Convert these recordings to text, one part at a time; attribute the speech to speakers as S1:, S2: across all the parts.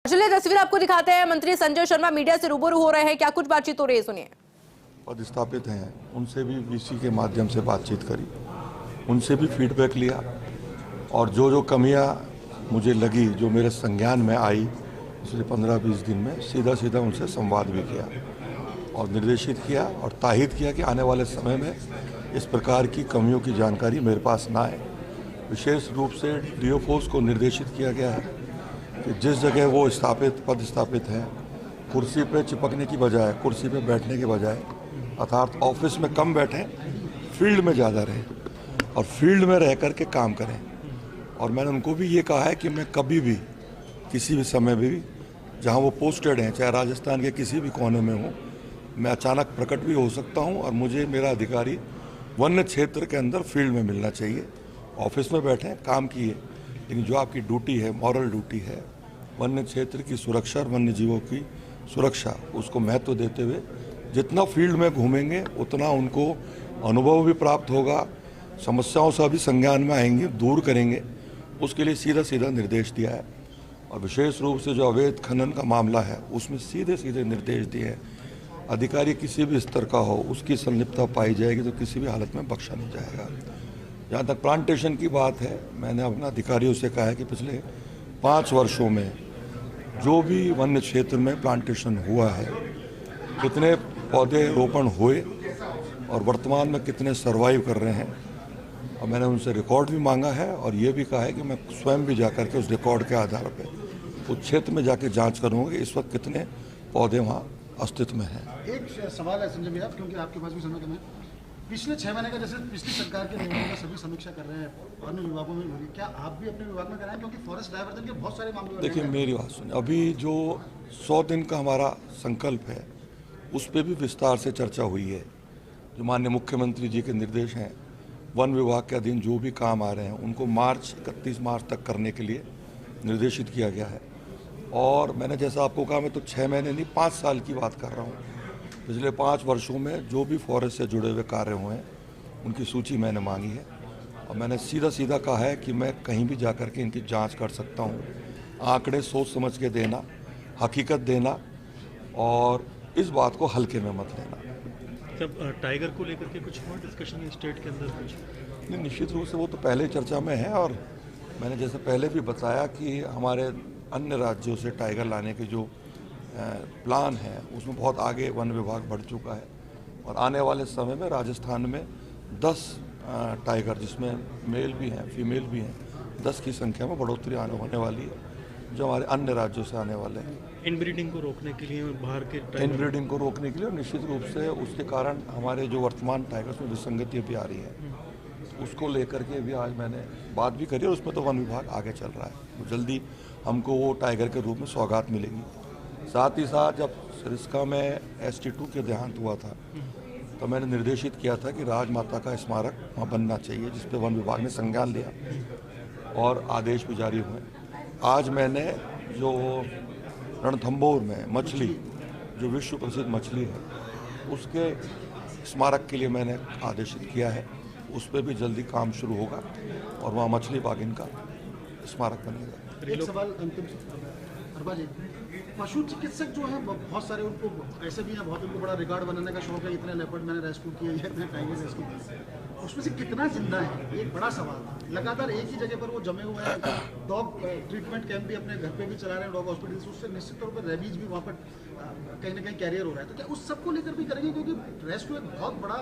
S1: चलिए तस्वीर आपको दिखाते हैं। मंत्री संजय शर्मा मीडिया से रूबरू हो रहे हैं, क्या कुछ बातचीत हो रही है, सुनिए।
S2: पदस्थापित हैं उनसे भी वीसी के माध्यम से बातचीत करी, उनसे भी फीडबैक लिया और जो कमियां मुझे लगी, जो मेरे संज्ञान में आई पिछले 15-20 दिन में, सीधा उनसे संवाद भी किया और निर्देशित किया और ताकीद किया कि आने वाले समय में इस प्रकार की कमियों की जानकारी मेरे पास ना आए। विशेष रूप से डीओफोस को निर्देशित किया गया है कि जिस जगह वो पद स्थापित हैं, कुर्सी पे चिपकने की बजाय, कुर्सी पे बैठने के बजाय, अर्थात ऑफिस में कम बैठें, फील्ड में ज़्यादा रहें और फील्ड में रह कर के काम करें। और मैंने उनको भी ये कहा है कि मैं कभी भी, किसी भी समय भी, जहाँ वो पोस्टेड हैं, चाहे राजस्थान के किसी भी कोने में हो, मैं अचानक प्रकट भी हो सकता हूँ और मुझे मेरा अधिकारी वन्य क्षेत्र के अंदर फील्ड में मिलना चाहिए। ऑफिस में बैठें, काम किए, लेकिन जो आपकी ड्यूटी है, मॉरल ड्यूटी है, वन्य क्षेत्र की सुरक्षा और वन्य जीवों की सुरक्षा, उसको महत्व देते हुए जितना फील्ड में घूमेंगे उतना उनको अनुभव भी प्राप्त होगा, समस्याओं से भी संज्ञान में आएंगे, दूर करेंगे। उसके लिए सीधा निर्देश दिया है और विशेष रूप से जो अवैध खनन का मामला है उसमें सीधे निर्देश दिए हैं। अधिकारी किसी भी स्तर का हो, उसकी संलिप्तता पाई जाएगी तो किसी भी हालत में बख्शा नहीं जाएगा। जहाँ तक प्लांटेशन की बात है, मैंने अपने अधिकारियों से कहा है कि पिछले 5 वर्षों में जो भी वन्य क्षेत्र में प्लांटेशन हुआ है, कितने पौधे रोपण हुए और वर्तमान में कितने सर्वाइव कर रहे हैं, और मैंने उनसे रिकॉर्ड भी मांगा है और ये भी कहा है कि मैं स्वयं भी जाकर के उस रिकॉर्ड के आधार पर उस क्षेत्र में जाके जांच करूँगा कि इस वक्त कितने पौधे वहाँ अस्तित्व में हैं।
S3: एक सवाल है संजय भैया, क्योंकि आपके पास भी समय कम है। पिछले 6 महीने का जैसे पिछली सरकार के निर्णयों का सभी समीक्षा कर रहे हैं, अन्य विभागों में हो रही है, क्या आप भी अपने विभाग में कराएं, क्योंकि फॉरेस्ट डायवर्जन के बहुत सारे मामले।
S2: देखिए मेरी बात सुनिए, अभी जो 100 दिन का हमारा संकल्प है उस पर भी विस्तार से चर्चा हुई है। जो माननीय मुख्यमंत्री जी के निर्देश हैं, वन विभाग के अधीन जो भी काम आ रहे हैं उनको 31 मार्च तक करने के लिए निर्देशित किया गया है। और मैंने जैसा आपको कहा, मैं तो 6 महीने नहीं 5 साल की बात कर रहा हूँ। पिछले 5 वर्षों में जो भी फॉरेस्ट से जुड़े हुए कार्य हुए हैं उनकी सूची मैंने मांगी है और मैंने सीधा कहा है कि मैं कहीं भी जाकर के इनकी जांच कर सकता हूँ। आंकड़े सोच समझ के देना, हकीकत देना और इस बात को हल्के में मत लेना।
S4: तब टाइगर को लेकर के कुछ और डिस्कशन है स्टेट के अंदर कुछ?
S2: नहीं, निश्चित रूप से वो तो पहले चर्चा में है और मैंने जैसे पहले भी बताया कि हमारे अन्य राज्यों से टाइगर लाने के जो प्लान है उसमें बहुत आगे वन विभाग बढ़ चुका है और आने वाले समय में राजस्थान में 10 टाइगर, जिसमें मेल भी हैं, फीमेल भी हैं, 10 की संख्या में बढ़ोतरी होने वाली है जो हमारे अन्य राज्यों से आने वाले हैं।
S4: इनब्रीडिंग को रोकने के लिए बाहर के
S2: इनब्रीडिंग को रोकने के लिए निश्चित रूप से उसके कारण हमारे जो वर्तमान टाइगर्स में विसंगति भी आ रही है, उसको लेकर के भी आज मैंने बात भी करी और उसमें तो वन विभाग आगे चल रहा है। तो जल्दी हमको वो टाइगर के रूप में सौगात मिलेगी। साथ ही साथ जब सरिस्का में ST2 के देहांत हुआ था तो मैंने निर्देशित किया था कि राजमाता का स्मारक वहाँ बनना चाहिए, जिस पर वन विभाग ने संज्ञान लिया और आदेश भी जारी हुए। आज मैंने जो रणथंभौर में मछली, जो विश्व प्रसिद्ध मछली है, उसके स्मारक के लिए मैंने आदेशित किया है। उस पर भी जल्दी काम शुरू होगा और वहाँ मछली बागिन का स्मारक बनेगा।
S3: एक सवाल अंतिम अरबा जी, पशु चिकित्सक जो है बहुत सारे, उनको ऐसे भी हैं, बहुत उनको बड़ा रिकॉर्ड बनाने का शौक है, इतने लेपर्ड मैंने रेस्क्यू किए, इतने टाइगर रेस्क्यू किए, उसमें से कितना जिंदा है, एक बड़ा सवाल। लगातार एक ही जगह पर वो जमे हुए हैं। डॉग ट्रीटमेंट कैंप भी अपने घर पे भी चला रहे हैं, डॉग हॉस्पिटल, उससे निश्चित तौर पर रेबीज भी वहाँ पर कहीं ना कहीं कैरियर हो रहा है। तो क्या उस सबको लेकर भी करेंगे, क्योंकि रेस्क्यू एक बहुत बड़ा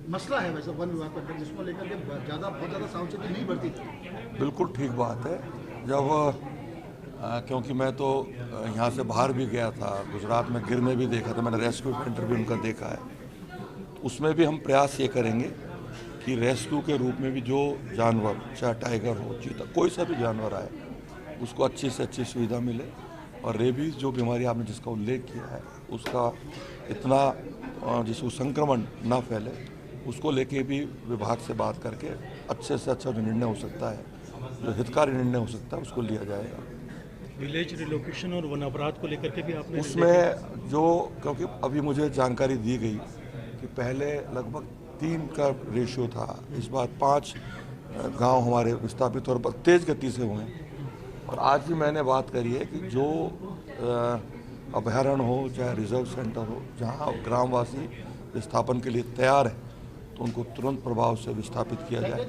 S3: मसला है वैसे वन विभाग के अंदर, जिसको लेकर के बहुत ज़्यादा सावचेती नहीं बरती।
S2: बिल्कुल ठीक बात है। जब क्योंकि मैं तो यहाँ से बाहर भी गया था, गुजरात में गिर में भी देखा था, मैंने रेस्क्यू सेंटर भी उनका देखा है। उसमें भी हम प्रयास ये करेंगे कि रेस्क्यू के रूप में भी जो जानवर, चाहे टाइगर हो, चीता, कोई सा भी जानवर आए, उसको अच्छी से अच्छी सुविधा मिले और रेबीज़ जो बीमारी आपने जिसका उल्लेख किया है उसका इतना जिसको संक्रमण ना फैले, उसको लेके भी विभाग से बात करके अच्छे से अच्छा जो निर्णय हो सकता है, जो हितकारी निर्णय हो सकता है, उसको लिया जाएगा।
S4: विलेज रिलोकेशन और वन अपराध को लेकर के भी आपने
S2: उसमें जो, क्योंकि अभी मुझे जानकारी दी गई कि पहले लगभग 3 का रेशियो था, इस बार 5 गांव हमारे विस्थापित और तेज गति से हुए हैं और आज भी मैंने बात करी है कि जो अभयारण्य हो चाहे रिजर्व सेंटर हो, जहाँ ग्रामवासी विस्थापन के लिए तैयार है तो उनको तुरंत प्रभाव से विस्थापित किया जाए।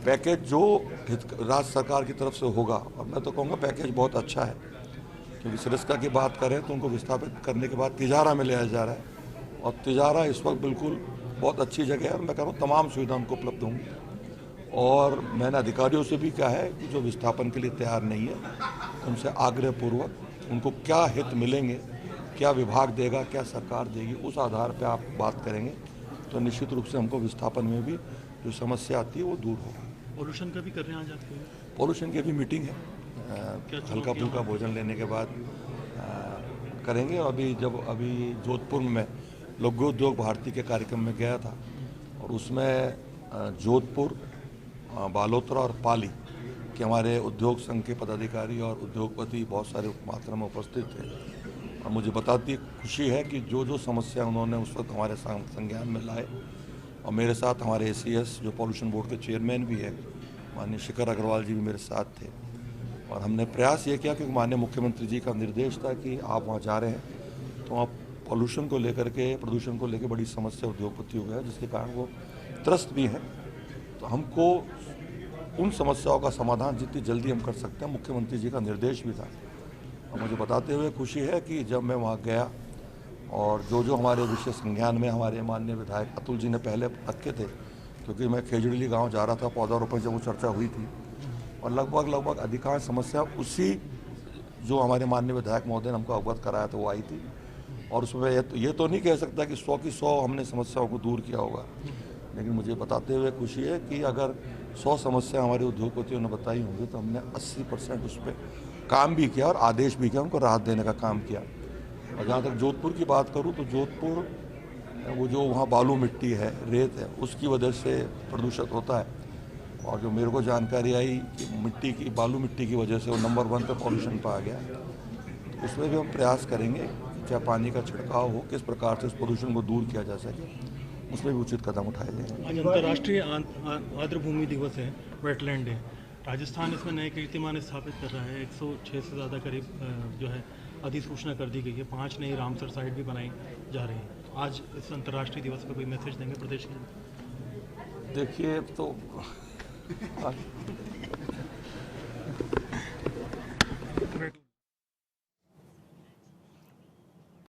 S2: पैकेज जो राज्य सरकार की तरफ से होगा, और मैं तो कहूँगा पैकेज बहुत अच्छा है, क्योंकि सिरस्का की बात करें तो उनको विस्थापित करने के बाद तिजारा में ले आया जा रहा है, और तिजारा इस वक्त बिल्कुल बहुत अच्छी जगह है और मैं कह रहा हूँ तमाम सुविधा उनको उपलब्ध होंगी। और मैंने अधिकारियों से भी कहा है कि जो विस्थापन के लिए तैयार नहीं है उनसे आग्रहपूर्वक उनको क्या हित मिलेंगे, क्या विभाग देगा, क्या सरकार देगी, उस आधार पर आप बात करेंगे तो निश्चित रूप से हमको विस्थापन में भी जो समस्या आती है वो दूर होगी।
S4: पोल्यूशन का भी कर रहे हैं आज आपके?
S2: पोल्यूशन की भी मीटिंग है, हल्का फुल्का भोजन लेने के बाद करेंगे। अभी जोधपुर में मैं लोकोद्योग भारती के कार्यक्रम में गया था और उसमें जोधपुर, बालोतरा और पाली के हमारे उद्योग संघ के पदाधिकारी और उद्योगपति बहुत सारे मात्रा में उपस्थित थे और मुझे बताती खुशी है कि जो जो समस्या उन्होंने उस वक्त हमारे संज्ञान में लाए, और मेरे साथ हमारे ACS जो पॉल्यूशन बोर्ड के चेयरमैन भी है माननीय शिखर अग्रवाल जी भी मेरे साथ थे, और हमने प्रयास ये किया क्योंकि माननीय मुख्यमंत्री जी का निर्देश था कि आप वहाँ जा रहे हैं तो आप पॉल्यूशन को लेकर के, प्रदूषण को लेकर बड़ी समस्या उद्योगपतियों को है जिसके कारण वो त्रस्त भी हैं। तो हमको उन समस्याओं का समाधान जितनी जल्दी हम कर सकते हैं, मुख्यमंत्री जी का निर्देश भी था। और मुझे बताते हुए खुशी है कि जब मैं वहाँ गया और जो जो हमारे विषय संज्ञान में हमारे माननीय विधायक अतुल जी ने पहले रखे थे, क्योंकि मैं खेजड़ीली गांव जा रहा था पौधारोपण जब वो चर्चा हुई थी, और लगभग अधिकांश समस्या उसी जो हमारे माननीय विधायक महोदय ने हमको अवगत कराया था वो आई थी। और उसमें ये तो नहीं कह सकता कि 100 की 100 हमने समस्याओं को दूर किया होगा, लेकिन मुझे बताते हुए खुशी है कि अगर 100 समस्या हमारे उद्योगपतियों ने बताई होंगी तो हमने 80% उस पर काम भी किया और आदेश भी किया, उनको राहत देने का काम किया। और जहाँ तक जोधपुर की बात करूँ तो जोधपुर वो जो वहाँ बालू मिट्टी है, रेत है, उसकी वजह से प्रदूषित होता है। और जो मेरे को जानकारी आई कि बालू मिट्टी की वजह से वो नंबर 1 पे पॉल्यूशन पर आ गया। तो उसमें भी हम प्रयास करेंगे चाहे पानी का छिड़काव हो, किस प्रकार से उस प्रदूषण को दूर किया जा सके, उसमें भी उचित कदम उठाए जाएंगे।
S4: आज अंतर्राष्ट्रीय आर्द्र भूमि दिवस है, वेटलैंड डे। राजस्थान इसमें नए कीर्तिमान स्थापित कर रहा है। 106 से ज़्यादा करीब जो है अधिसूचना कर दी गई है। 5 नई रामसर साइट भी बनाई जा रही है। आज इस अंतर्राष्ट्रीय दिवस पर कोई मैसेज देंगे प्रदेश के?
S2: देखिए तो